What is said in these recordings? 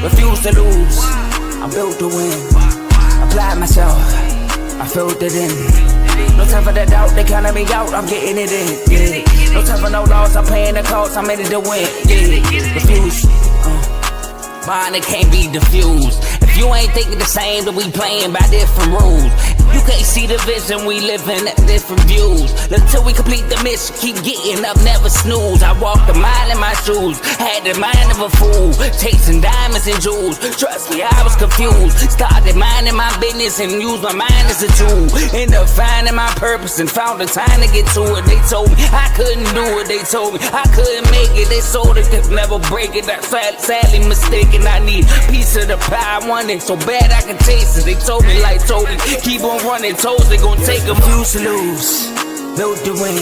refuse to lose. I'm built to win. Apply myself, I filled it in. No time for the doubt, they counting me out, I'm getting it in. Yeah. No time for no loss, I'm paying the cost, I'm in it to win. Yeah. Refuse. Mine, it can't be diffused. If you ain't thinking the same, then we playing by different rules. You can't see the vision, we living at different views. Until we complete the mission, keep getting up, never snooze. I walked a mile in my shoes, had the mind of a fool, chasing diamonds and jewels. Trust me, I was confused. Started minding my business and used my mind as a tool. Ended up finding my purpose and found the time to get to it. They told me I couldn't do it, they told me I couldn't make it. They sold it, could never break it. That's sadly mistaken. I need a piece of the pie, I want it so bad I can taste it. They told me like told me, keep on running toes, they gon' take them. Refuse to lose, built to win.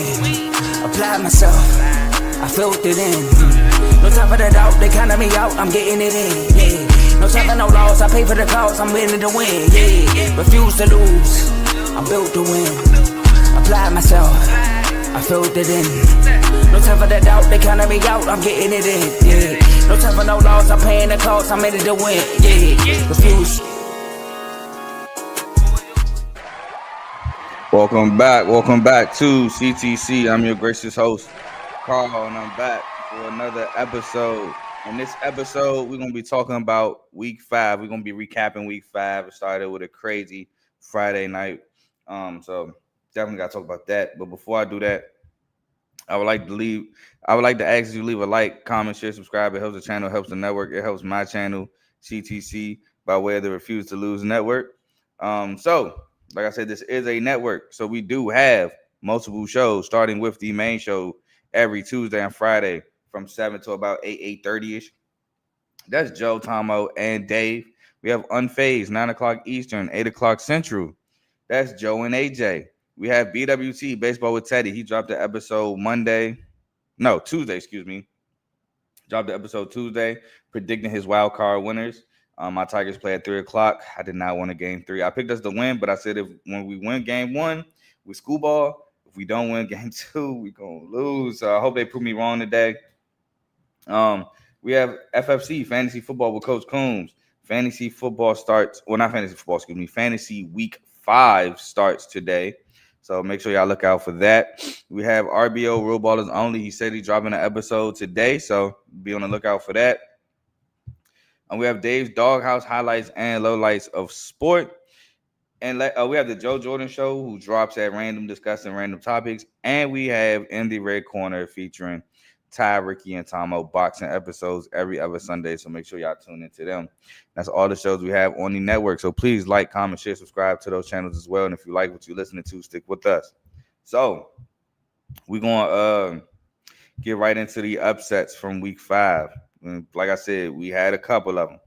Apply myself, I filled it in. No time for the doubt, they counting me out, I'm getting it in. Yeah. No time for no loss, I pay for the cost, I'm winning to win. Yeah. Refuse to lose, I'm built to win. Apply myself, I filled it in. No time for the doubt, they counting me out, I'm getting it in. Yeah. No time for no loss, I'm paying the cost, I'm in it to win. Yeah. Refuse. Welcome back to CTC. I'm your gracious host, Carl, and I'm back for another episode. In this episode, we're going to be talking about Week 5. We're going to be recapping Week 5. It started with a crazy Friday night, so definitely got to talk about that. But before I do that, I would like to ask you to leave a like, comment, share, subscribe. It helps the channel, helps the network. It helps my channel, CTC, by way of the Refuse to Lose network. Like I said, this is a network, so we do have multiple shows, starting with the main show every Tuesday and Friday from 7 to about 8:30ish. That's Joe, Tomo, and Dave. We have Unfazed, 9 o'clock Eastern, 8 o'clock Central. That's Joe and AJ. We have BWT, Baseball with Teddy. He dropped the episode Tuesday, Dropped the episode Tuesday, predicting his wild card winners. My Tigers play at 3 o'clock. I did not win a game 3. I picked us to win, but I said when we win game 1, we school ball. If we don't win game 2, we gonna lose. So I hope they prove me wrong today. We have FFC, Fantasy Football with Coach Coombs. Fantasy Week 5 starts today. So make sure y'all look out for that. We have RBO, Real Ballers Only. He said he's dropping an episode today, so be on the lookout for that. And we have Dave's Doghouse highlights and lowlights of sport. And we have the Joe Jordan Show, who drops at random, discussing random topics. And we have In the Red Corner featuring Ty, Ricky, and Tomo boxing episodes every other Sunday. So make sure y'all tune into them. That's all the shows we have on the network. So please like, comment, share, subscribe to those channels as well. And if you like what you're listening to, stick with us. So we're going to get right into the upsets from Week 5. And like I said, we had a couple of them.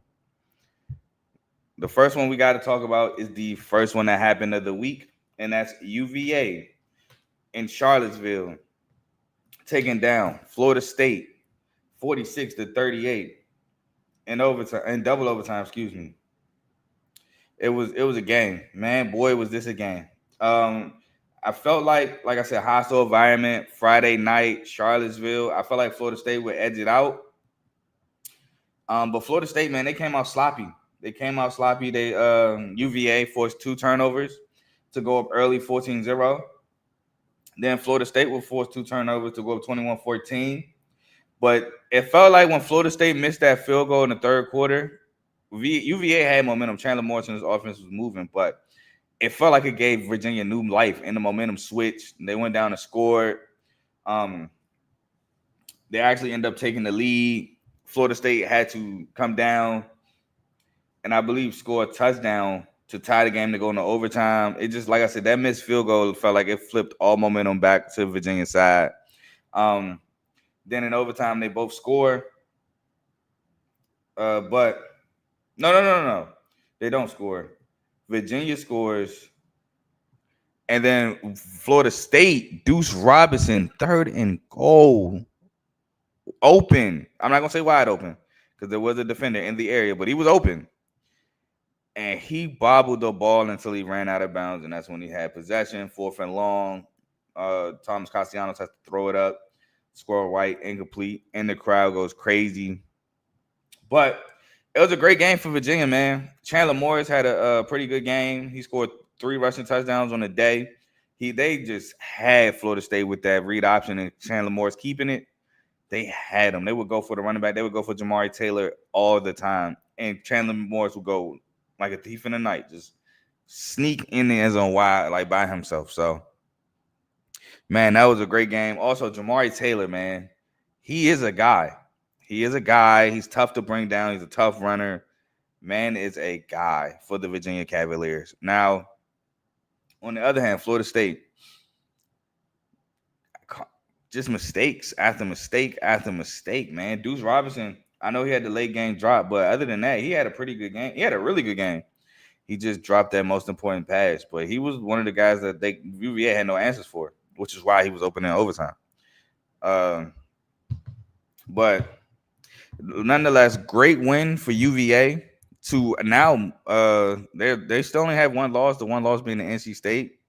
The first one we got to talk about is the first one that happened of the week, and that's UVA in Charlottesville taking down Florida State 46-38 in double overtime. It was a game, man. Boy, was this a game. I felt like I said, hostile environment Friday night, Charlottesville. I felt like Florida State would edge it out. But Florida State, man, they came out sloppy. They UVA forced 2 turnovers to go up early 14-0. Then Florida State will force 2 turnovers to go up 21-14. But it felt like when Florida State missed that field goal in the third quarter, UVA had momentum. Chandler Morrison's offense was moving, but it felt like it gave Virginia new life, and the momentum switched. They went down and scored. They actually ended up taking the lead. Florida State had to come down and I believe score a touchdown to tie the game to go into overtime. It just, like I said, that missed field goal felt like it flipped all momentum back to Virginia's side. Then in overtime, they both score. But no. They don't score. Virginia scores. And then Florida State, Deuce Robinson, 3rd and goal. Open. I'm not going to say wide open because there was a defender in the area, but he was open. And he bobbled the ball until he ran out of bounds, and that's when he had possession, 4th and long. Thomas Castellanos has to throw it up. Squirrel White, incomplete, and the crowd goes crazy. But It was a great game for Virginia, man. Chandler Morris had a pretty good game. He scored 3 rushing touchdowns on the day. They just had Florida State with that read option and Chandler Morris keeping it. They had him. They would go for the running back. They would go for Jamari Taylor all the time. And Chandler Morris would go like a thief in the night, just sneak in the end zone wide, like by himself. So, man, that was a great game. Also, Jamari Taylor, man, he is a guy. He is a guy. He's tough to bring down. He's a tough runner. Man is a guy for the Virginia Cavaliers. Now, on the other hand, Florida State, just mistakes after mistake after mistake, man. Deuce Robinson, I know he had the late game drop, but other than that, he had a pretty good game. He had a really good game. He just dropped that most important pass, but he was one of the guys that UVA had no answers for, which is why he was open in overtime. But nonetheless, great win for UVA. To now, they still only have one loss. The one loss being the NC State.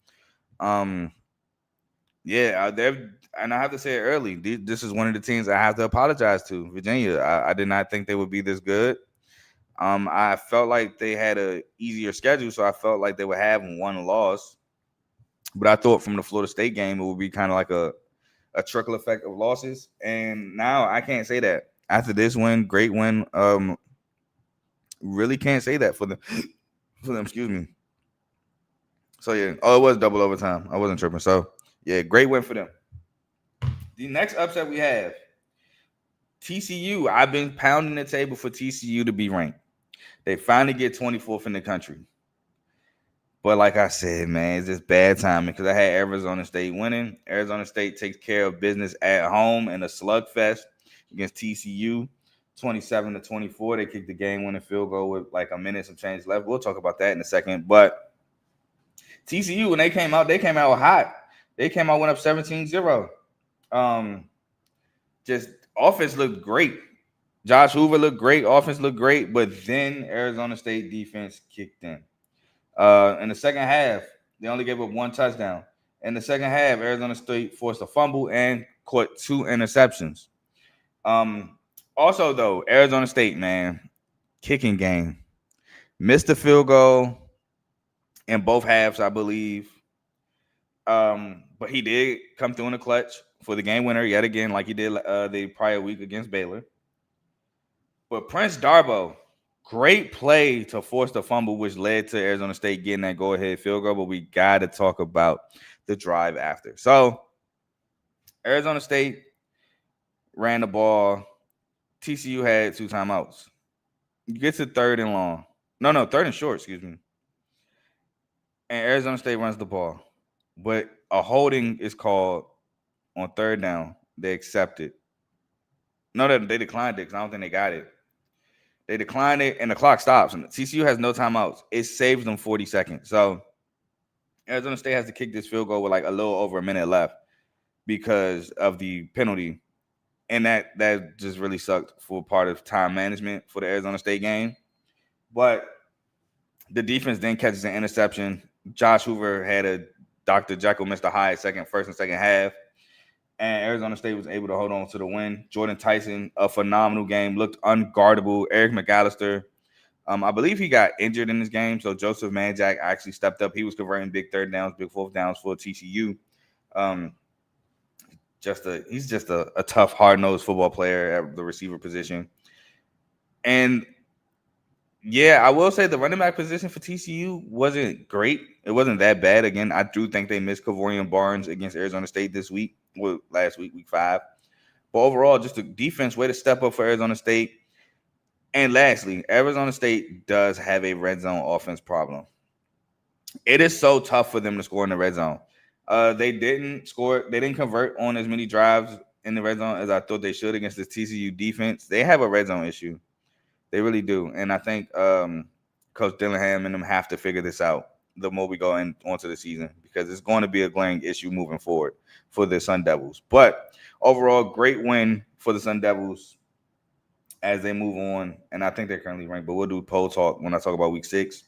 Yeah, and I have to say it early. This is one of the teams I have to apologize to. Virginia, I did not think they would be this good. I felt like they had a easier schedule, so I felt like they would have one loss. But I thought from the Florida State game, it would be kind of like a trickle effect of losses. And now I can't say that. After this win, great win, really can't say that for them. Excuse me. So, yeah. Oh, it was double overtime. I wasn't tripping. So, yeah, great win for them. The next upset we have, TCU. I've been pounding the table for TCU to be ranked. They finally get 24th in the country. But like I said, man, it's just bad timing because I had Arizona State winning. Arizona State takes care of business at home in a slugfest against TCU, 27-24. They kicked the game-winning field goal with like a minute some change left. We'll talk about that in a second. But TCU, when they came out hot. They came out, went up 17-0. Just offense looked great. Josh Hoover looked great. Offense looked great. But then Arizona State defense kicked in. In the second half, they only gave up one touchdown. In the second half, Arizona State forced a fumble and caught 2 interceptions. Also, though, Arizona State, man, kicking game. Missed the field goal in both halves, I believe. But he did come through in the clutch for the game winner yet again, like he did the prior week against Baylor. But Prince Darbo, great play to force the fumble, which led to Arizona State getting that go-ahead field goal. But we got to talk about the drive after. So, Arizona State ran the ball. TCU had 2 timeouts. You get to third and long. No, third and short, excuse me. And Arizona State runs the ball. But a holding is called on third down. They accept it. No, they declined it because I don't think they got it. They declined it, and the clock stops. And TCU has no timeouts. It saves them 40 seconds. So Arizona State has to kick this field goal with like a little over a minute left because of the penalty. And that just really sucked for part of time management for the Arizona State game. But the defense then catches an interception. Josh Hoover had a Dr. Jekyll, Mr. Hyde first and second half. And Arizona State was able to hold on to the win. Jordan Tyson, a phenomenal game, looked unguardable. Eric McAllister, I believe he got injured in this game, so Joseph Manjack actually stepped up. He was converting big third downs, big fourth downs for TCU. He's just a tough, hard-nosed football player at the receiver position. And yeah, I will say the running back position for TCU wasn't great. It wasn't that bad. Again, I do think they missed Kavorian Barnes against Arizona State this week. Well, last week, week 5. But overall, just a defense way to step up for Arizona State. And lastly, Arizona State does have a red zone offense problem. It is so tough for them to score in the red zone. They didn't score. They didn't convert on as many drives in the red zone as I thought they should against this TCU defense. They have a red zone issue. They really do. And I think Coach Dillingham and them have to figure this out the more we go onto the season because it's going to be a glaring issue moving forward for the Sun Devils. But overall, great win for the Sun Devils as they move on. And I think they're currently ranked, but we'll do poll talk when I talk about week 6.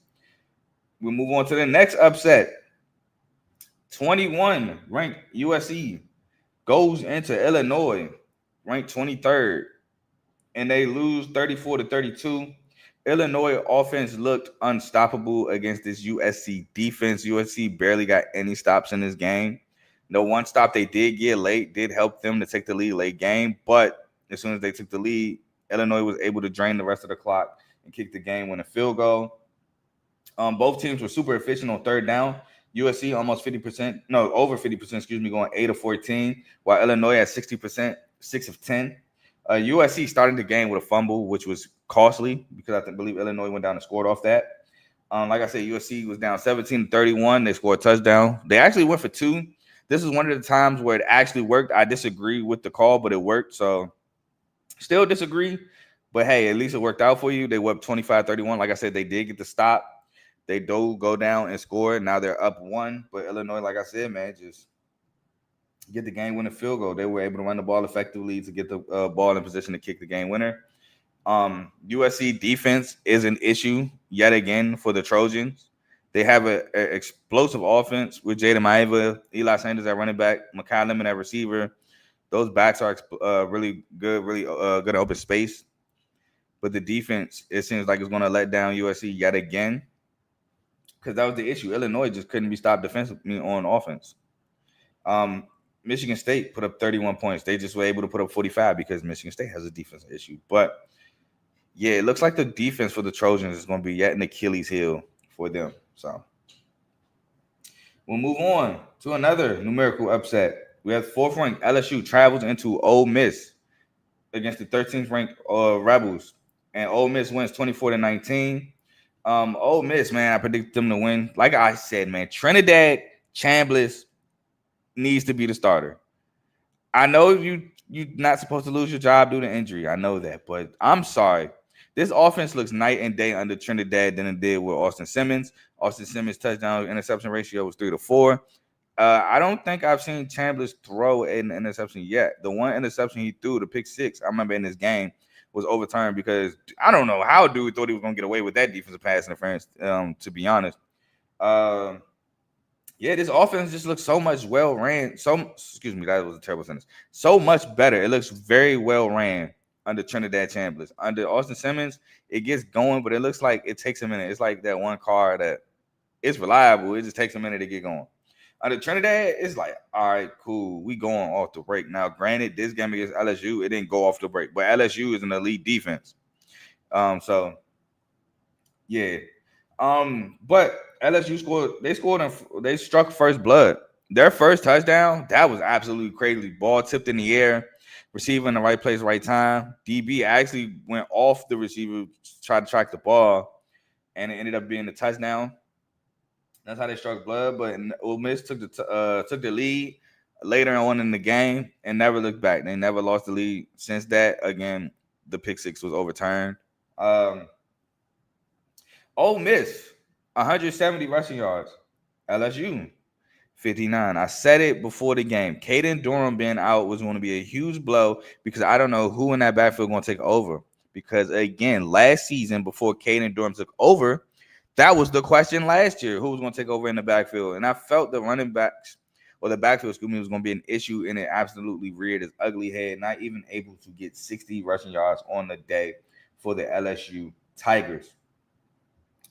We'll move on to the next upset. 21 ranked USC goes into Illinois, ranked 23rd. And they lose 34-32. Illinois offense looked unstoppable against this USC defense. USC barely got any stops in this game. The one stop they did get late did help them to take the lead late game, but as soon as they took the lead, Illinois was able to drain the rest of the clock and kick the game-winning field goal. Both teams were super efficient on third down. USC almost 50%, no, over 50%, going 8 of 14, while Illinois at 60%, 6 of 10. USC started the game with a fumble, which was costly because I believe Illinois went down and scored off that. Like I said, USC was down 17-31. They scored a touchdown. They actually went for 2. This is one of the times where it actually worked. I disagree with the call, but it worked. So still disagree. But, hey, at least it worked out for you. They went 25-31. Like I said, they did get the stop. They do go down and score. Now they're up 1. But Illinois, like I said, man, just get the game-winning field goal. They were able to run the ball effectively to get the ball in position to kick the game winner. USC defense is an issue yet again for the Trojans. They have an explosive offense with Jaden Maiva, Eli Sanders at running back, Mekhi Lemon at receiver. Those backs are really good, good at open space. But the defense, it seems like it's going to let down USC yet again because that was the issue. Illinois just couldn't be stopped defensively on offense. Michigan State put up 31 points. They just were able to put up 45 because Michigan State has a defensive issue. But, yeah, it looks like the defense for the Trojans is going to be yet an Achilles heel for them. So we'll move on to another numerical upset. We have 4th-ranked LSU travels into Ole Miss against the 13th-ranked Rebels. And Ole Miss wins 24-19. Ole Miss, man, I predict them to win. Like I said, man, Trinidad Chambliss needs to be the starter. I know you're not supposed to lose your job due to injury. I know that, but I'm sorry. This offense looks night and day under Trinidad than it did with Austin Simmons. Austin Simmons' touchdown interception ratio was 3-4. I don't think I've seen Chambliss throw an interception yet. The one interception he threw, the pick 6, I remember in this game, was overturned because I don't know how dude thought he was going to get away with that defensive pass interference, to be honest. Yeah, this offense just looks so much well ran. That was a terrible sentence. So much better. It looks very well ran under Trinidad Chambliss. Under Austin Simmons, it gets going, but it looks like it takes a minute. It's like that one car that it's reliable. It just takes a minute to get going. Under Trinidad, it's like, all right, cool. We going off the break. Now, granted, this game against LSU, it didn't go off the break, but LSU is an elite defense. So, yeah. But LSU scored. They struck first blood. Their first touchdown, that was absolutely crazy. Ball tipped in the air, receiver in the right place, right time. DB actually went off the receiver, tried to track the ball, and it ended up being a touchdown. That's how they struck blood. But Ole Miss took the lead later on in the game and never looked back. They never lost the lead since that. Again, the pick 6 was overturned. Ole Miss, 170 rushing yards. LSU, 59. I said it before the game. Caden Durham being out was going to be a huge blow because I don't know who in that backfield going to take over. Because, again, last season before Caden Durham took over, that was the question last year. Who was going to take over in the backfield? And I felt the running backs or the backfield, was going to be an issue, and it absolutely reared its ugly head, not even able to get 60 rushing yards on the day for the LSU Tigers.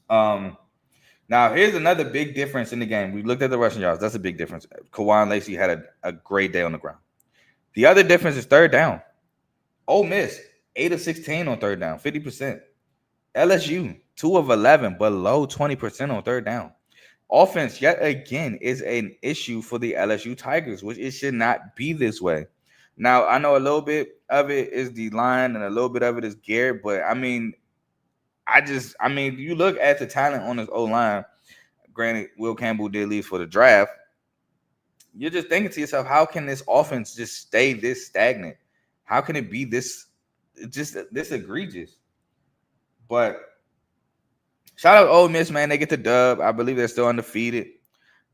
Now, here's another big difference in the game. We looked at the rushing yards. That's a big difference. Kawan Lacey had a great day on the ground. The other difference is third down. Ole Miss, 8 of 16 on third down, 50%. LSU, 2 of 11, below 20% on third down. Offense, yet again, is an issue for the LSU Tigers, which it should not be this way. Now, I know a little bit of it is the line and a little bit of it is Garrett, but I mean, you look at the talent on this O-line. Granted, Will Campbell did leave for the draft. You're just thinking to yourself, how can this offense just stay this stagnant? How can it be this egregious? But shout out Ole Miss, man. They get the dub. I believe they're still undefeated.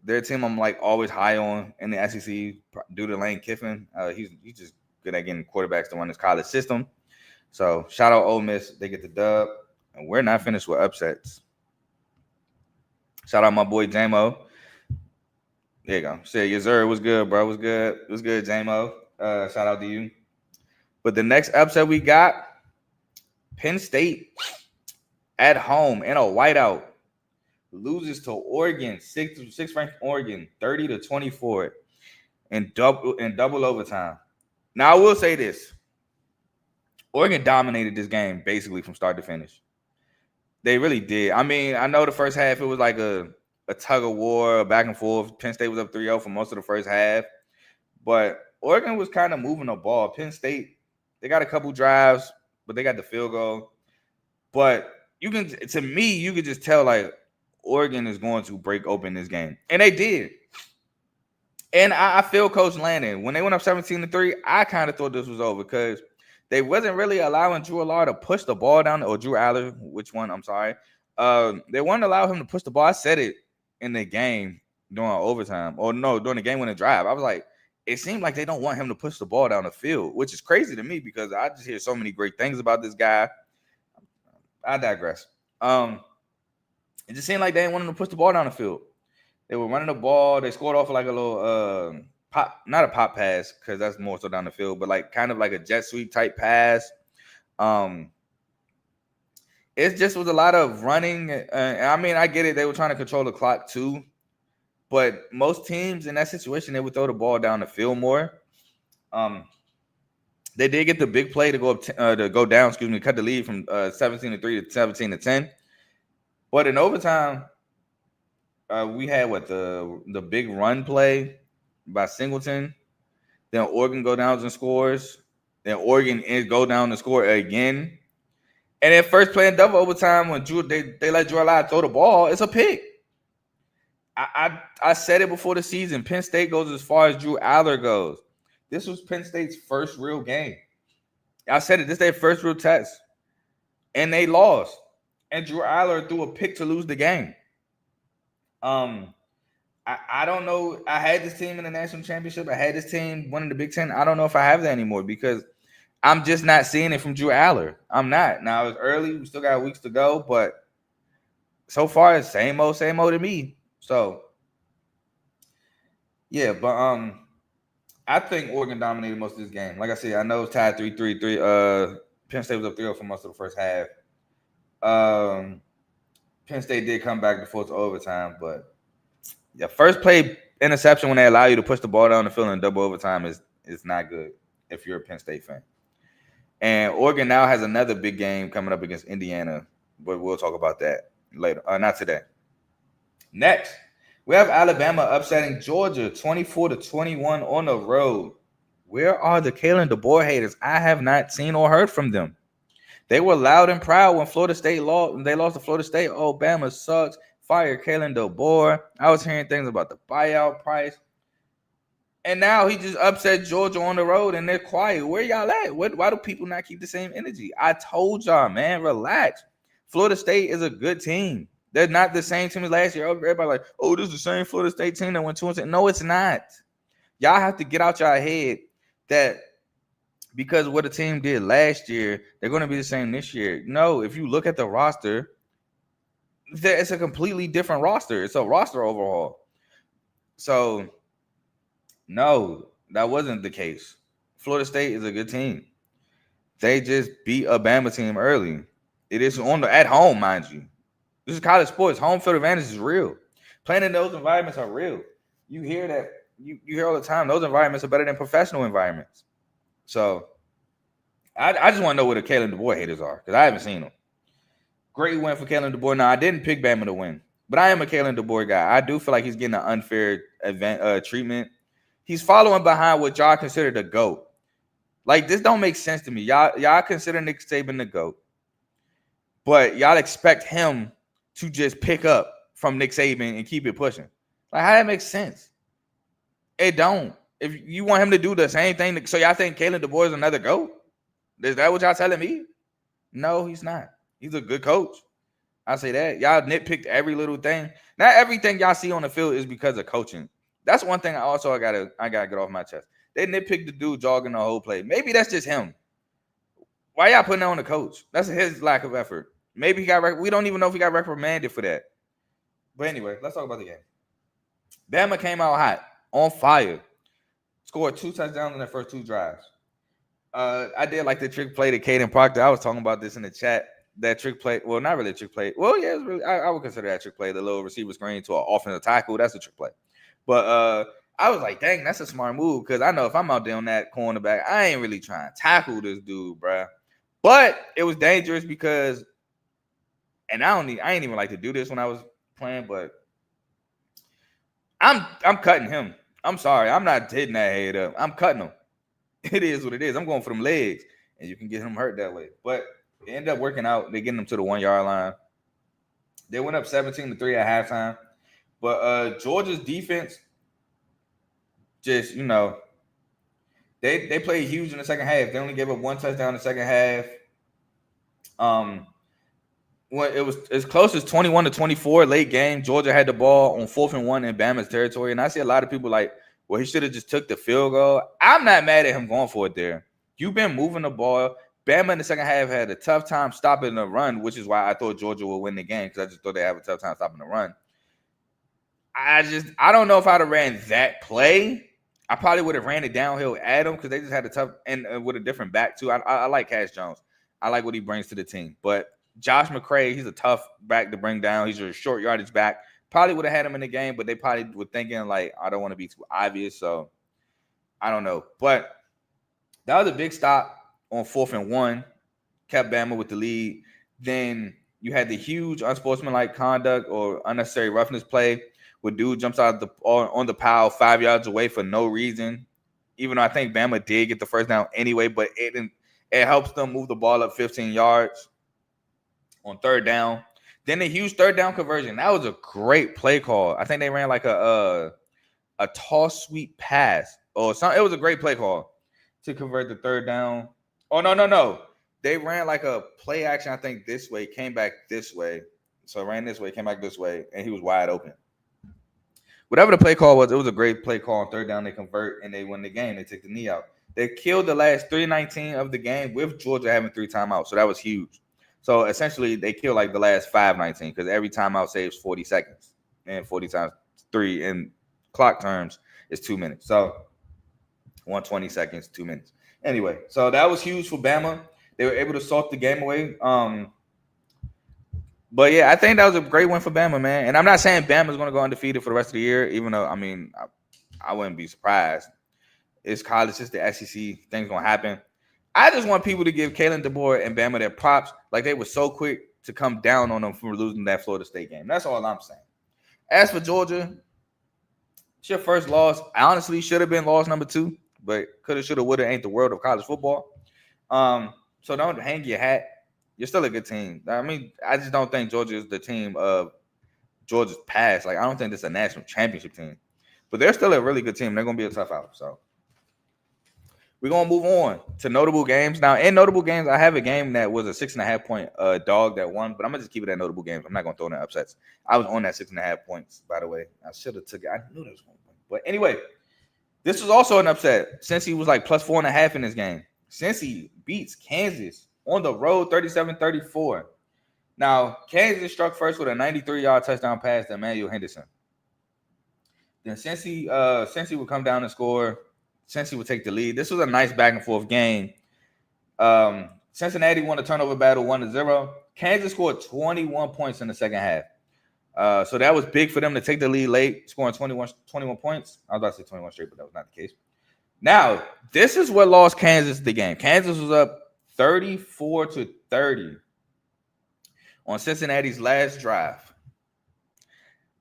Their team I'm like always high on in the SEC due to Lane Kiffin. He's just good at getting quarterbacks to run his college system. So shout out Ole Miss. They get the dub. And we're not finished with upsets. Shout out my boy J-Mo. There you go. Say, yes, sir. What's good, bro? What's good? What's good, J-Mo? Shout out to you. But the next upset we got, Penn State at home in a whiteout, loses to Oregon, six ranked Oregon, 30-24 in double overtime. Now I will say this: Oregon dominated this game basically from start to finish. They really did. I mean, I know the first half it was like a tug of war, back and forth. Penn State was up 3-0 for most of the first half, but Oregon was kind of moving the ball. Penn State, they got a couple drives, but they got the field goal. But you can just tell like Oregon is going to break open this game, and they did. And I feel Coach Landon, when they went up 17-3, I kind of thought this was over because they wasn't really allowing Drew Aller to push the ball down, or Drew Aller, which one? I'm sorry. They wouldn't allow him to push the ball. I said it in the game during overtime, or no, during the game winning drive. I was like, it seemed like they don't want him to push the ball down the field, which is crazy to me because I just hear so many great things about this guy. I digress. It just seemed like they didn't want him to push the ball down the field. They were running the ball. They scored off like a little pop, not a pop pass because that's more so down the field, but like kind of like a jet sweep type pass. It just was a lot of running. I mean, I get it. They were trying to control the clock too, but most teams in that situation, they would throw the ball down the field more. They did get the big play to go up to go down. Cut the lead from 17-3 to 17-10. But in overtime, we had the big run play by Singleton. Then Oregon go down and scores. Then Oregon go down and score again. And then first play in double overtime when they let Drew Aller throw the ball, it's a pick. I said it before the season. Penn State goes as far as Drew Aller goes. This was Penn State's first real game. I said it. This is their first real test. And they lost. And Drew Aller threw a pick to lose the game. I don't know. I had this team in the national championship. I had this team winning the Big Ten. I don't know if I have that anymore because I'm just not seeing it from Drew Aller. I'm not. Now it's early. We still got weeks to go, but so far it's same old to me. So yeah, but I think Oregon dominated most of this game. Like I said, I know it's tied 3-3. Penn State was up 3-0 for most of the first half. Penn State did come back before it's overtime, but the first play interception when they allow you to push the ball down the field in double overtime is not good if you're a Penn State fan. And Oregon now has another big game coming up against Indiana, but we'll talk about that later. Not today. Next, we have Alabama upsetting Georgia 24-21 on the road. Where are the Kalen DeBoer haters? I have not seen or heard from them. They were loud and proud when Florida State lost. When they lost to Florida State. Oh, Bama sucks. Fire Kalen DeBoer. I was hearing things about the buyout price. And now he just upset Georgia on the road and they're quiet. Where y'all at? Why do people not keep the same energy? I told y'all, man, relax. Florida State is a good team. They're not the same team as last year. Everybody like, oh, this is the same Florida State team that went 2-10. No, it's not. Y'all have to get out your head that because what the team did last year, they're going to be the same this year. No, if you look at the roster, it's a completely different roster. It's a roster overhaul. So, no, that wasn't the case. Florida State is a good team. They just beat a Bama team early. It is at home, mind you. This is college sports. Home field advantage is real. Playing in those environments are real. You hear that. You hear all the time. Those environments are better than professional environments. So, I just want to know where the Kalen DeBoer haters are because I haven't seen them. Great win for Kalen DeBoer. Now, I didn't pick Bama to win, but I am a Kalen DeBoer guy. I do feel like he's getting an unfair treatment. He's following behind what y'all consider the GOAT. Like, this don't make sense to me. Y'all consider Nick Saban the GOAT, but y'all expect him to just pick up from Nick Saban and keep it pushing. Like, how that makes sense? It don't. If you want him to do the same thing, so y'all think Kalen DeBoer is another GOAT? Is that what y'all telling me? No, he's not. He's a good coach. I say that. Y'all nitpicked every little thing. Not everything y'all see on the field is because of coaching. That's one thing I gotta get off my chest. They nitpicked the dude jogging the whole play. Maybe that's just him. Why y'all putting that on the coach? That's his lack of effort. Maybe he got we don't even know if he got reprimanded for that. But anyway, let's talk about the game. Bama came out hot, on fire. Scored 2 touchdowns in their first 2 drives. I did like the trick play to Caden Proctor. I was talking about this in the chat. that trick play. Well, not really a trick play. Well, yeah, it's really, I would consider that trick play. The little receiver screen to an offensive tackle. That's a trick play. But I was like, dang, that's a smart move because I know if I'm out there on that cornerback, I ain't really trying to tackle this dude, bruh. But it was dangerous because, and I ain't even like to do this when I was playing, but I'm cutting him. I'm sorry, I'm not hitting that head up. I'm cutting him. It is what it is. I'm going for them legs, and you can get him hurt that way. But it ended up working out. They getting them to the 1 yard line. They went up 17-3 at halftime. But Georgia's defense, just they played huge in the second half. They only gave up 1 touchdown in the second half. When it was as close as 21-24 late game, Georgia had the ball on 4th and 1 in Bama's territory, and I see a lot of people like, well, he should have just took the field goal. I'm not mad at him going for it there. You've been moving the ball. Bama in the second half had a tough time stopping the run, which is why I thought Georgia would win the game because I just thought they have a tough time stopping the run. I don't know if I'd have ran that play. I probably would have ran it downhill at them because they just had a tough and with a different back too. I like Cash Jones. I like what he brings to the team. But Josh McCray, he's a tough back to bring down. He's a short yardage back. Probably would have had him in the game, but they probably were thinking like, I don't want to be too obvious. So I don't know. But that was a big stop on 4th and 1. Kept Bama with the lead. Then you had the huge unsportsmanlike conduct or unnecessary roughness play where dude jumps out on the pile 5 yards away for no reason. Even though I think Bama did get the first down anyway, but it helps them move the ball up 15 yards on 3rd down. Then the huge 3rd down conversion. That was a great play call. I think they ran like a toss sweep pass or something. It was a great play call to convert the 3rd down. Oh, no. They ran like a play action, I think, this way, came back this way. So it ran this way, came back this way, and he was wide open. Whatever the play call was, it was a great play call on 3rd down. They convert, and they win the game. They take the knee out. They killed the last 3:19 of the game with Georgia having 3 timeouts, so that was huge. So essentially, they killed like the last 5:19 because every timeout saves 40 seconds, and 40 times 3 in clock terms is 2 minutes. So 120 seconds, 2 minutes. Anyway, so that was huge for Bama. They were able to salt the game away. But yeah, I think that was a great win for Bama, man. And I'm not saying Bama's going to go undefeated for the rest of the year, even though I wouldn't be surprised. It's college, it's the SEC. Things gonna happen. I just want people to give Kalen DeBoer and Bama their props. Like they were so quick to come down on them for losing that Florida State game. That's all I'm saying. As for Georgia, it's your first loss. I honestly should have been loss number 2, but coulda, shoulda, woulda ain't the world of college football. So don't hang your hat. You're still a good team. I mean, I just don't think Georgia is the team of Georgia's past. Like I don't think this is a national championship team, but they're still a really good team. They're gonna be a tough out. So. We're going to move on to notable games. Now, in notable games, I have a game that was a 6.5 point dog that won, but I'm going to just keep it at notable games. I'm not going to throw in upsets. I was on that 6.5 points, by the way. I should have took it. I knew that was going to win. But anyway, this was also an upset. Cincy was like plus 4.5 in this game. Cincy beats Kansas on the road 37-34. Now, Kansas struck first with a 93-yard touchdown pass to Emmanuel Henderson. Then Cincy would come down and score. Cincy would take the lead. This was a nice back and forth game. Cincinnati won the turnover battle 1-0. Kansas scored 21 points in the second half. So that was big for them to take the lead late, scoring 21 points. I was about to say 21 straight, but that was not the case. Now, this is what lost Kansas the game. Kansas was up 34-30 on Cincinnati's last drive.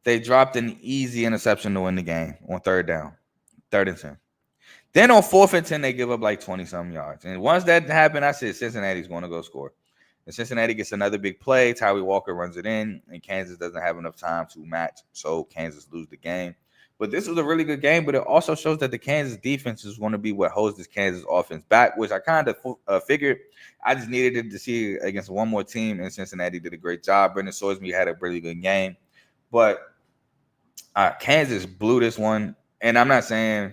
They dropped an easy interception to win the game on 3rd down, 3rd and 10. Then on 4th and 10, they give up like 20-some yards. And once that happened, I said Cincinnati's going to go score. And Cincinnati gets another big play. Tyree Walker runs it in, and Kansas doesn't have enough time to match. So Kansas lose the game. But this was a really good game, but it also shows that the Kansas defense is going to be what holds this Kansas offense back, which I kind of figured. I just needed it to see against one more team, and Cincinnati did a great job. Brendan Soisme had a really good game. But Kansas blew this one, and I'm not saying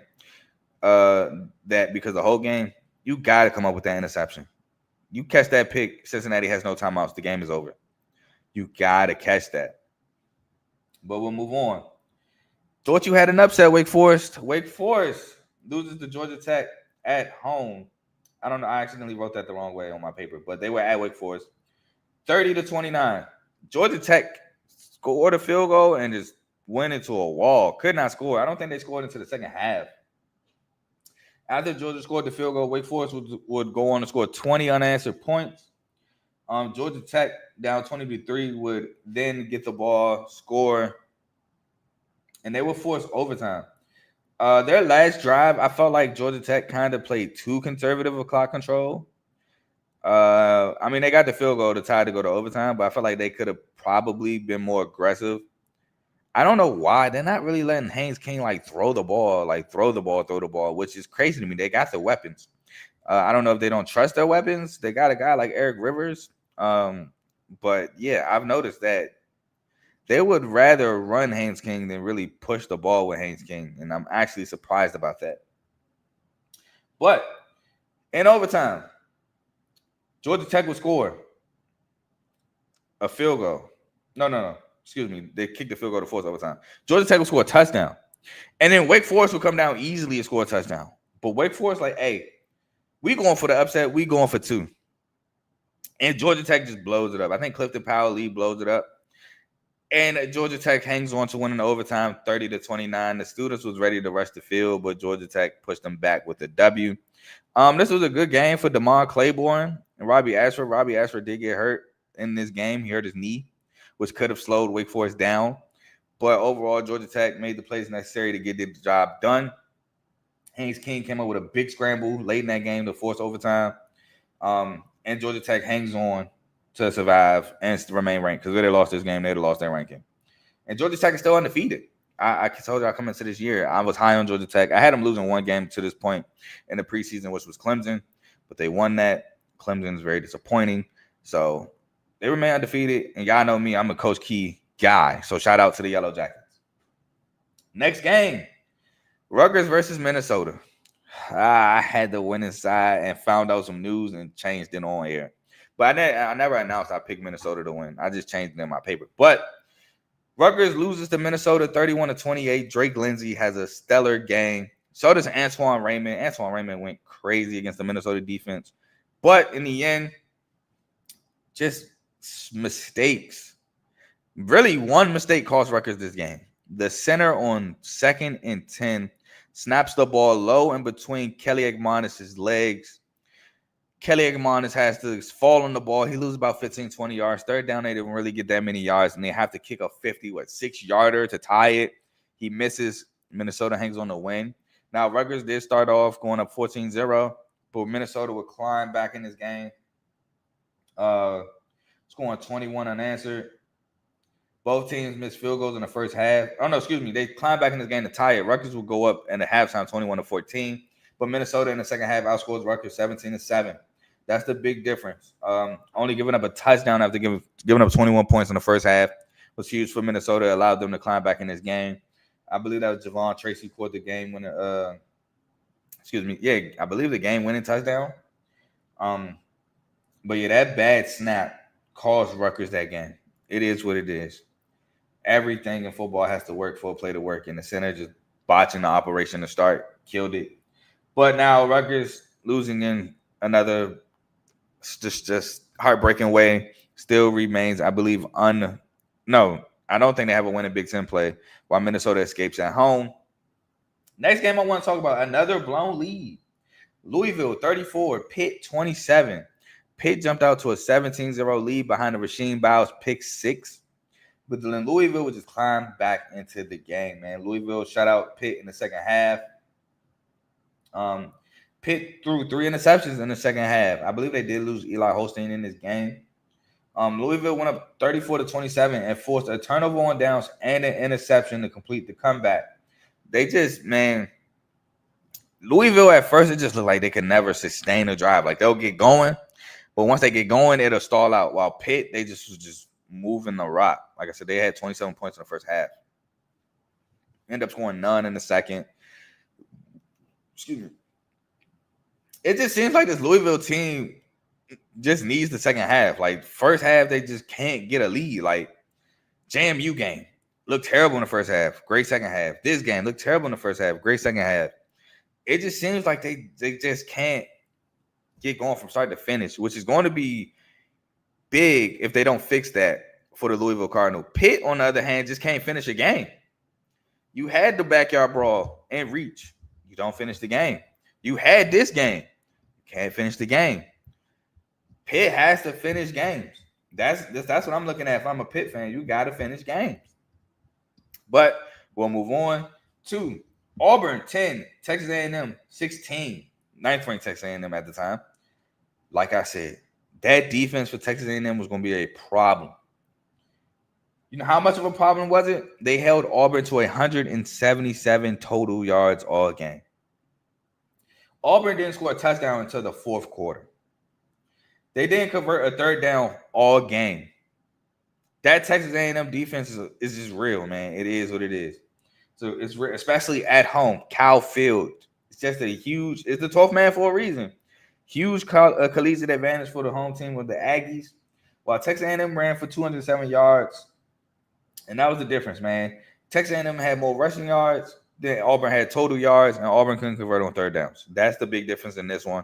that because the whole game, you got to come up with that interception. You catch that pick, Cincinnati has no timeouts. The game is over. You got to catch that. But we'll move on. Thought you had an upset, Wake Forest. Wake Forest loses to Georgia Tech at home. I don't know. I accidentally wrote that the wrong way on my paper, but they were at Wake Forest. 30-29. Georgia Tech scored a field goal and just went into a wall. Could not score. I don't think they scored into the second half. After Georgia scored the field goal, Wake Forest would go on to score 20 unanswered points. Georgia Tech down 20-3 would then get the ball, score, and they would force overtime. Their last drive, I felt like Georgia Tech kind of played too conservative of clock control. I mean, they got the field goal to tie to go to overtime, but I felt like they could have probably been more aggressive. I don't know why. They're not really letting Haynes King throw the ball, which is crazy to me. They got the weapons. I don't know if they don't trust their weapons. They got a guy like Eric Rivers. But yeah, I've noticed that they would rather run Haynes King than really push the ball with Haynes King. And I'm actually surprised about that. But in overtime, Georgia Tech would score a field goal. No. Excuse me. They kicked the field goal to force overtime. Georgia Tech would score a touchdown. And then Wake Forest would come down easily and score a touchdown. But Wake Forest hey, we going for the upset. We going for 2. And Georgia Tech just blows it up. I think Clifton Powell-Lee blows it up. And Georgia Tech hangs on to win in overtime 30-29. The students was ready to rush the field, but Georgia Tech pushed them back with the W. This was a good game for DeMond Claiborne and Robbie Ashford. Robbie Ashford did get hurt in this game. He hurt his knee, which could have slowed Wake Forest down. But overall, Georgia Tech made the plays necessary to get the job done. Haynes King came up with a big scramble late in that game to force overtime. And Georgia Tech hangs on to survive and remain ranked, because if they lost this game, they'd have lost their ranking. And Georgia Tech is still undefeated. I told you I come into this year, I was high on Georgia Tech. I had them losing one game to this point in the preseason, which was Clemson, but they won that. Clemson is very disappointing. So they remain undefeated. And y'all know me, I'm a Coach Key guy. So shout out to the Yellow Jackets. Next game, Rutgers versus Minnesota. I had the winning side and found out some news and changed it on air. But I never announced I picked Minnesota to win. I just changed it in my paper. But Rutgers loses to Minnesota 31-28. Drake Lindsey has a stellar game. So does Antoine Raymond. Antoine Raymond went crazy against the Minnesota defense. But in the end, just mistakes. Really, one mistake cost Rutgers this game. The center on 2nd and 10 snaps the ball low in between Kelly Agmonis' legs. Kelly Agmonis has to fall on the ball. He loses about 15, 20 yards. Third down, they didn't really get that many yards, and they have to kick a 6-yarder to tie it. He misses. Minnesota hangs on the win. Now, Rutgers did start off going up 14-0, but Minnesota would climb back in this game, scoring 21 unanswered. Both teams missed field goals in the first half. Oh, no, excuse me. They climbed back in this game to tie it. Rutgers will go up in the halftime 21-14, but Minnesota in the second half outscores Rutgers 17-7. That's the big difference. Only giving up a touchdown after giving up 21 points in the first half was huge for Minnesota. It allowed them to climb back in this game. I believe that was Javon Tracy caught the game winning. I believe the game winning touchdown. But yeah, that bad snap caused Rutgers that game. It is what it is. Everything in football has to work for a play to work, and the center just botching the operation to start killed it. But now Rutgers losing in another just heartbreaking way still remains, I believe, No, I don't think they have a win in Big Ten play while Minnesota escapes at home. Next game I want to talk about, another blown lead. Louisville 34, Pitt 27. Pitt jumped out to a 17-0 lead behind the Rasheem Bowles pick 6. But then Louisville would just climb back into the game, man. Louisville shut out Pitt in the second half. Pitt threw 3 interceptions in the second half. I believe they did lose Eli Holstein in this game. Louisville went up 34-27 and forced a turnover on downs and an interception to complete the comeback. They just, Louisville at first, it just looked like they could never sustain a drive. Like, they'll get going, but once they get going, it'll stall out. While Pitt, they was just moving the rock. Like I said, they had 27 points in the first half. End up scoring none in the second. Excuse me. It just seems like this Louisville team just needs the second half. Like, first half, they just can't get a lead. Like, JMU game looked terrible in the first half. Great second half. This game looked terrible in the first half. Great second half. It just seems like they just can't get going from start to finish, which is going to be big if they don't fix that for the Louisville Cardinals. Pitt, on the other hand, just can't finish a game. You had the backyard brawl and reach. You don't finish the game. You had this game. You can't finish the game. Pitt has to finish games. That's what I'm looking at. If I'm a Pitt fan, you got to finish games. But we'll move on to Auburn 10, Texas A&M 16, 9th ranked Texas A&M at the time. Like I said, that defense for Texas A&M was going to be a problem. You know how much of a problem was it? They held Auburn to 177 total yards all game. Auburn didn't score a touchdown until the fourth quarter. They didn't convert a third down all game. That Texas A&M defense is just real, man. It is what it is. So it's real, especially at home. Cal Field. It's just it's the 12th man for a reason. Huge collegiate advantage for the home team with the Aggies. While Texas A&M ran for 207 yards. And that was the difference, man. Texas A&M had more rushing yards than Auburn had total yards, and Auburn couldn't convert on third downs. That's the big difference in this one.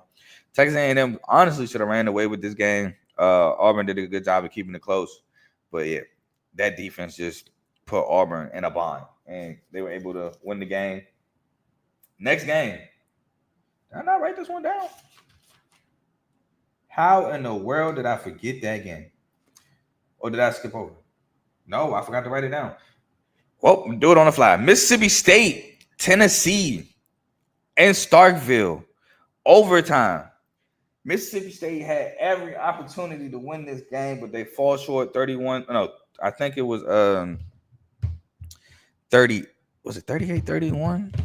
Texas A&M honestly should have ran away with this game. Auburn did a good job of keeping it close. But, yeah, that defense just put Auburn in a bind, and they were able to win the game. Next game. Did I not write this one down? How in the world did I forget that game? Or did I skip over? No, I forgot to write it down. Well, do it on the fly. Mississippi State, Tennessee, and Starkville. Overtime. Mississippi State had every opportunity to win this game, but they fall short 31. No, I think it was 30. Was it 38-31?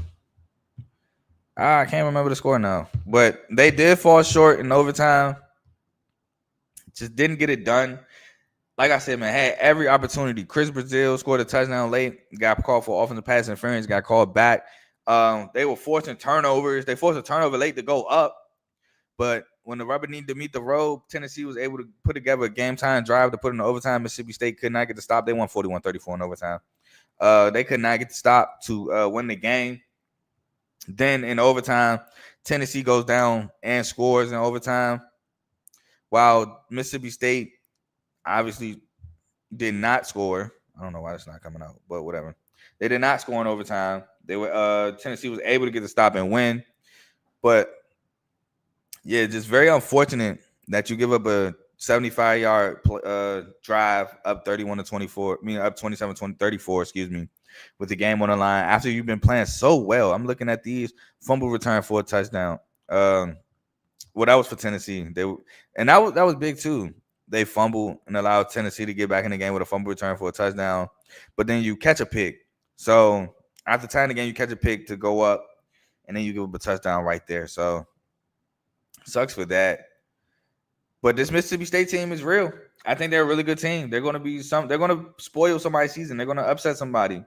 I can't remember the score now. But they did fall short in overtime. Just didn't get it done. Like I said, man, had every opportunity. Chris Brazil scored a touchdown late. Got called for offensive pass interference. Got called back. They were forcing turnovers. They forced a turnover late to go up. But when the rubber needed to meet the road, Tennessee was able to put together a game-time drive to put in the overtime. Mississippi State could not get the stop. They won 41-34 in overtime. They could not get the stop to win the game. Then in overtime, Tennessee goes down and scores in overtime, while Mississippi State obviously did not score. I don't know why it's not coming out, but whatever. They did not score in overtime. They were Tennessee was able to get the stop and win. But yeah, just very unfortunate that you give up a 75-yard drive up 31-24. I mean, up 27-34, excuse me, with the game on the line after you've been playing so well. I'm looking at these fumble return for a touchdown. Well, that was for Tennessee. And that was big too. They fumbled and allowed Tennessee to get back in the game with a fumble return for a touchdown. But then you catch a pick. So after tying the game, you catch a pick to go up, and then you give up a touchdown right there. So sucks for that. But this Mississippi State team is real. I think they're a really good team. They're going to spoil somebody's season. They're going to upset somebody.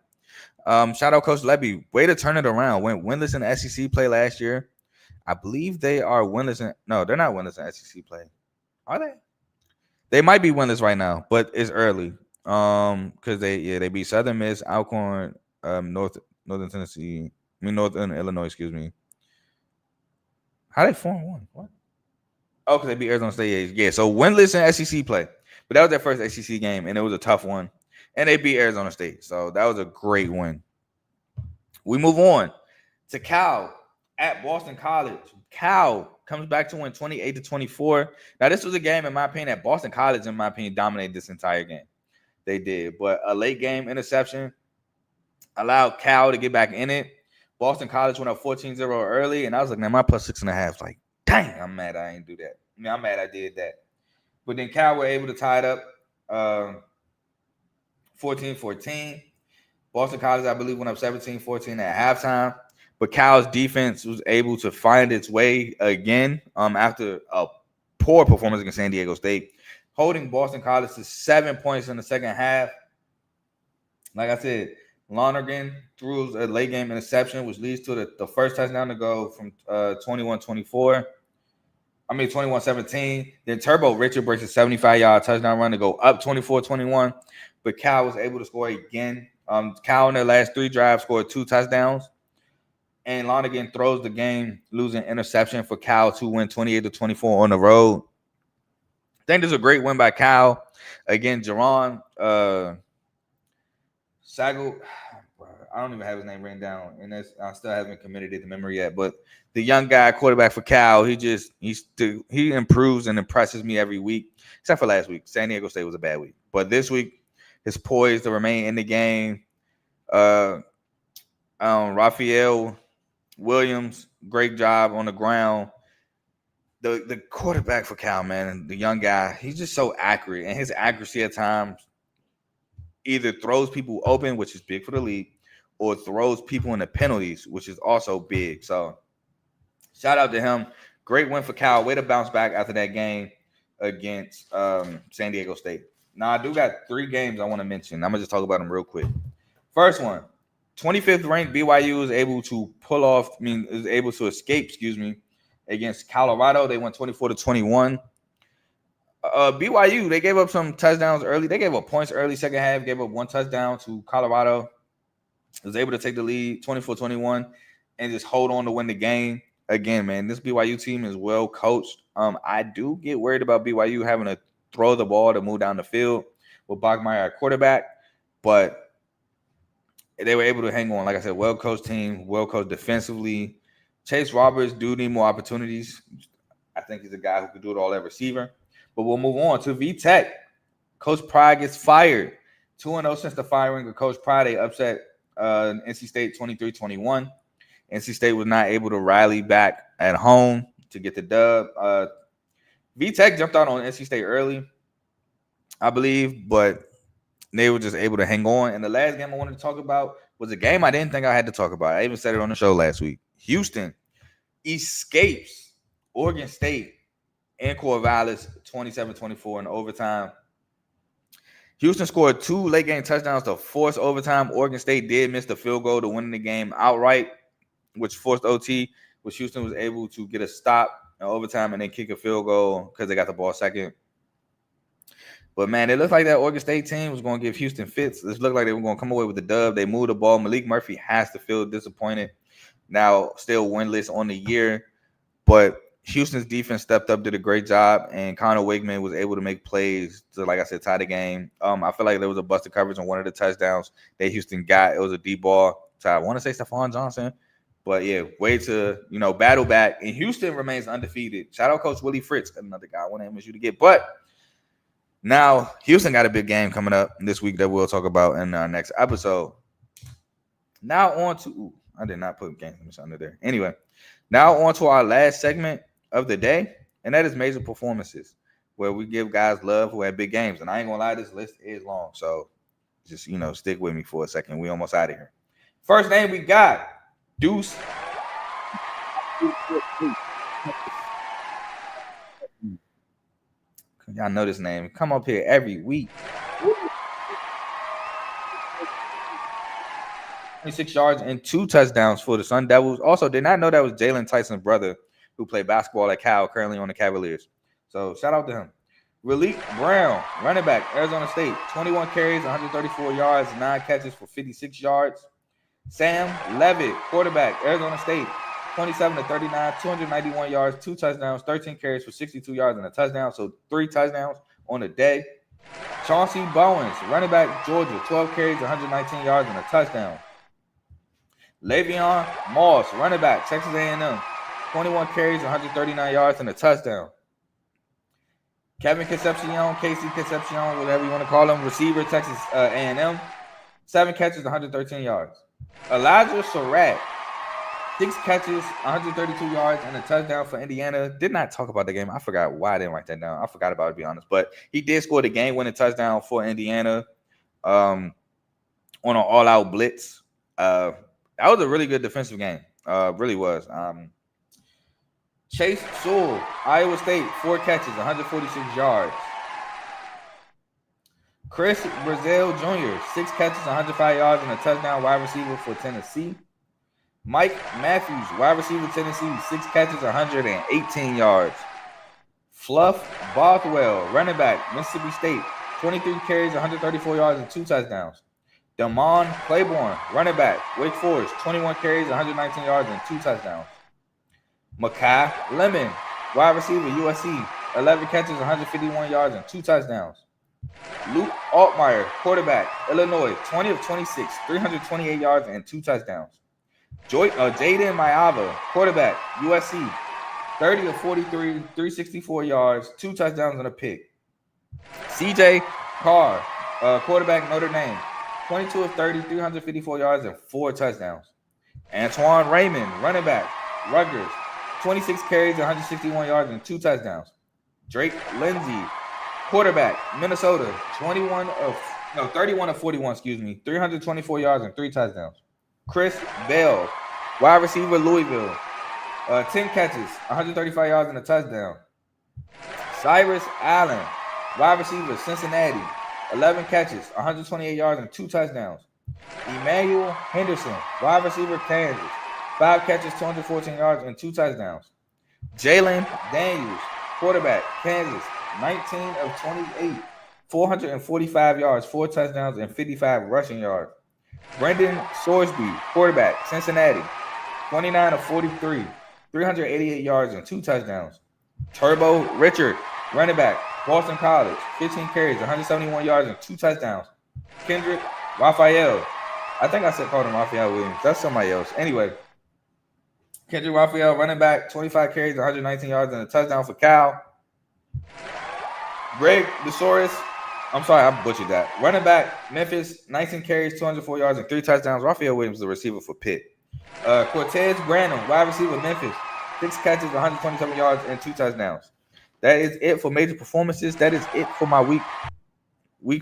Shout out Coach Levy. Way to turn it around. Went winless in the SEC play last year. I believe they are winless. No, they're not winless in SEC play. Are they? They might be winless right now, but it's early. Because they beat Southern Miss, Alcorn, Northern Tennessee. Northern Illinois, excuse me. How they 4-1? What? Oh, because they beat Arizona State. Yeah, so winless in SEC play. But that was their first SEC game, and it was a tough one. And they beat Arizona State. So that was a great win. We move on to Cal at Boston College. Cal comes back to win 28-24. Now, this was a game, in my opinion, that Boston College, in my opinion, dominated this entire game. They did. But a late game interception allowed Cal to get back in it. Boston College went up 14-0 early, and I was like, man, my plus 6.5. Like, dang, I'm mad I didn't do that. I mean, I'm mad I did that. But then Cal were able to tie it up 14-14. Boston College, I believe, went up 17-14 at halftime. But Cal's defense was able to find its way again after a poor performance against San Diego State, holding Boston College to 7 points in the second half. Like I said, Lonergan threw a late game interception, which leads to the first touchdown to go from 21-17. Then Turbo Richard breaks a 75-yard touchdown run to go up 24-21. But Cal was able to score again. Cal in their last 3 drives scored 2 touchdowns. And Lonergan throws the game, losing interception for Cal to win 28-24 on the road. think this is a great win by Cal. Again, Jerron Sagal. I don't even have his name written down, and I still haven't committed it to memory yet. But the young guy, quarterback for Cal, he improves and impresses me every week, except for last week. San Diego State was a bad week, but this week is poised to remain in the game. Raphael Williams, great job on the ground. The quarterback for Cal, man, the young guy, he's just so accurate, and his accuracy at times either throws people open, which is big for the league, or throws people into penalties, which is also big. So shout out to him. Great win for Cal. Way to bounce back after that game against San Diego State. Now, I do got 3 games I want to mention. I'm going to just talk about them real quick. First one, 25th ranked BYU is able to escape, against Colorado. They went 24-21. BYU, they gave up some touchdowns early. They gave up points early, second half, gave up 1 touchdown to Colorado. Was able to take the lead 24-21 and just hold on to win the game. Again, man, this BYU team is well coached. I do get worried about BYU having to throw the ball to move down the field with Bachmeier at quarterback, but they were able to hang on. Like I said, well-coached team, well-coached defensively. Chase Roberts do need more opportunities. I think he's a guy who could do it all at receiver. But we'll move on to VTech. Coach Pride gets fired. 2-0 since the firing of Coach Pride. They upset NC State 23-21. NC State was not able to rally back at home to get the dub. VTech jumped out on NC State early, I believe, but they were just able to hang on. And the last game I wanted to talk about was a game I didn't think I had to talk about. I even said it on the show last week. Houston escapes Oregon State in Corvallis 27-24 in overtime. Houston scored 2 late game touchdowns to force overtime. Oregon State did miss the field goal to win the game outright, which forced OT, which Houston was able to get a stop in overtime and then kick a field goal because they got the ball second. But, man, it looked like that Oregon State team was going to give Houston fits. This looked like they were going to come away with the dub. They moved the ball. Malik Murphy has to feel disappointed. Now, still winless on the year. But Houston's defense stepped up, did a great job, and Connor Wigman was able to make plays to, like I said, tie the game. I feel like there was a busted coverage on one of the touchdowns that Houston got. It was a deep ball to, I want to say, Stephon Johnson. But, yeah, way to, battle back. And Houston remains undefeated. Shout out Coach Willie Fritz, another guy I want to miss you to get. But now Houston got a big game coming up this week that we'll talk about in our next episode. Now on to I did not put games under there. Anyway, now on to our last segment of the day, and that is major performances, where we give guys love who had big games. And I ain't gonna lie, this list is long, so just stick with me for a second. We almost out of here. First name we got Deuce. Y'all know this name. Come up here every week. 26 yards and 2 touchdowns for the Sun Devils. Also, did not know that was Jalen Tyson's brother who played basketball at Cal, currently on the Cavaliers. So, shout out to him. Raleek Brown, running back, Arizona State. 21 carries, 134 yards, 9 catches for 56 yards. Sam Levitt, quarterback, Arizona State. 27-39, 291 yards, 2 touchdowns, 13 carries for 62 yards and a touchdown. So, 3 touchdowns on the day. Chauncey Bowens, running back, Georgia. 12 carries, 119 yards and a touchdown. Le'Veon Moss, running back, Texas A&M, 21 carries, 139 yards, and a touchdown. Kevin Concepcion, Casey Concepcion, whatever you want to call him, receiver, Texas A&M, 7 catches, 113 yards. Elijah Surratt, 6 catches, 132 yards, and a touchdown for Indiana. Did not talk about the game. I forgot why I didn't write that down. I forgot about it, to be honest. But he did score the game-winning touchdown for Indiana on an all-out blitz. That was a really good defensive game. Really was. Chase Sewell, Iowa State, 4 catches, 146 yards. Chris Brazil Jr., 6 catches, 105 yards, and a touchdown, wide receiver for Tennessee. Mike Matthews, wide receiver, Tennessee, 6 catches, 118 yards. Fluff Bothwell, running back, Mississippi State, 23 carries, 134 yards, and 2 touchdowns. Damon Claiborne, running back, Wake Forest, 21 carries, 119 yards, and 2 touchdowns. Makai Lemon, wide receiver, USC, 11 catches, 151 yards, and 2 touchdowns. Luke Altmaier, quarterback, Illinois, 20 of 26, 328 yards, and 2 touchdowns. Jaden Mayava, quarterback, USC, 30 of 43, 364 yards, 2 touchdowns, and a pick. CJ Carr, quarterback, Notre Dame, 22 of 30, 354 yards, and 4 touchdowns. Antoine Raymond, running back, Rutgers, 26 carries, 161 yards, and 2 touchdowns. Drake Lindsey, quarterback, Minnesota, 31 of 41, 324 yards and 3 touchdowns. Chris Bell, wide receiver, Louisville, 10 catches, 135 yards and a touchdown. Cyrus Allen, wide receiver, Cincinnati, 11 catches, 128 yards and 2 touchdowns. Emmanuel Henderson, wide receiver, Kansas, 5 catches, 214 yards and 2 touchdowns. Jalen Daniels, quarterback, Kansas, 19 of 28, 445 yards, 4 touchdowns, and 55 rushing yards. Brendan Sorsby, quarterback, Cincinnati, 29 of 43, 388 yards, and 2 touchdowns. Turbo Richard, running back, Boston College, 15 carries, 171 yards, and 2 touchdowns. Kendrick Raphael, I think I called him Raphael Williams. That's somebody else. Anyway, Kendrick Raphael, running back, 25 carries, 119 yards, and a touchdown for Cal. Greg DeSoris, I'm sorry, I butchered that. Running back, Memphis, 19 carries, 204 yards, and 3 touchdowns. Raphael Williams, the receiver for Pitt. Cortez Branham, wide receiver, Memphis, 6 catches, 127 yards, and 2 touchdowns. That is it for major performances. That is it for my week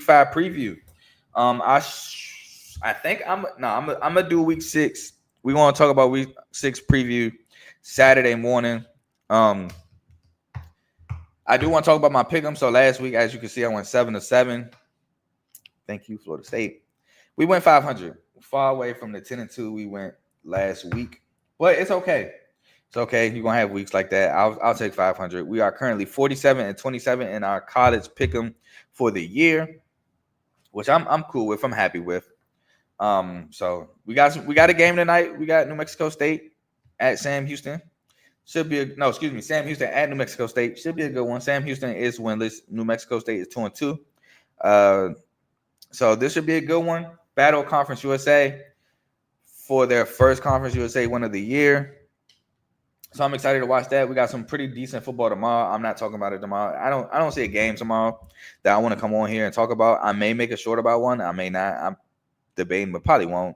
5 preview. I think I'm gonna do week 6. We're gonna talk about week 6 preview Saturday morning. I do want to talk about my pick'em. So last week, as you can see, I went 7-7. Thank you, Florida State. We went 500, far away from the 10-2 we went last week, but it's okay. It's okay. You're gonna have weeks like that. I'll take 500. We are currently 47-27 in our college pick'em for the year, which I'm cool with. I'm happy with. So we got a game tonight. We got New Mexico State at Sam Houston. Sam Houston at New Mexico State. Should be a good one. Sam Houston is winless. New Mexico State is 2-2. So this should be a good one. Battle Conference USA for their first Conference USA win of the year. So I'm excited to watch that. We got some pretty decent football tomorrow. I'm not talking about it tomorrow. I don't see a game tomorrow that I want to come on here and talk about. I may make a short about one. I may not. I'm debating, but probably won't.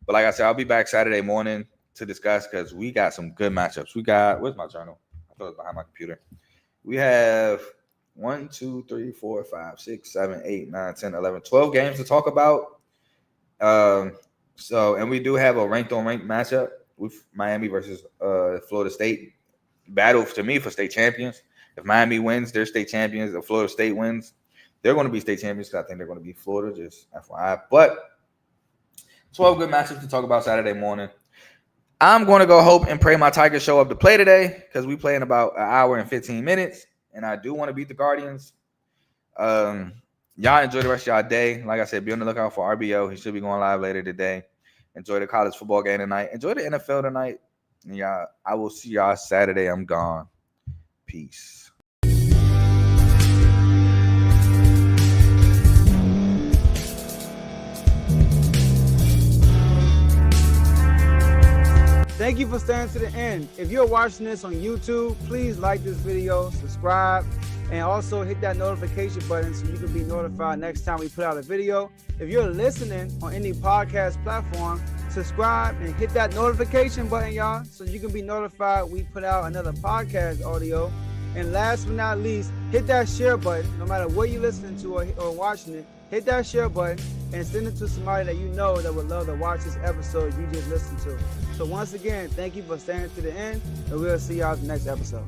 But like I said, I'll be back Saturday morning to discuss because we got some good matchups. We got, where's my journal? I thought it was behind my computer. We have 1, 2, 3, 4, 5, 6, 7, 8, 9, 10, 11, 12 games to talk about. And we do have a ranked on ranked matchup with Miami versus Florida State. Battle to me for state champions. If Miami wins, they're state champions. If Florida State wins, they're going to be state champions because I think they're going to be Florida, just FYI. But 12 good matchups to talk about Saturday morning. I'm going to go hope and pray my Tigers show up to play today because we play in about an hour and 15 minutes, and I do want to beat the Guardians. Y'all enjoy the rest of y'all day. Like I said, be on the lookout for RBO. He should be going live later today. Enjoy the college football game tonight. Enjoy the NFL tonight. And y'all, I will see y'all Saturday. I'm gone. Peace. Thank you for staying to the end. If you're watching this on YouTube, please like this video, subscribe, and also hit that notification button so you can be notified next time we put out a video. If you're listening on any podcast platform, subscribe and hit that notification button, y'all, so you can be notified we put out another podcast audio. And last but not least, hit that share button. No matter what you're listening to or watching it, hit that share button and send it to somebody that you know that would love to watch this episode you just listened to. So once again, thank you for staying to the end, and we'll see y'all in the next episode.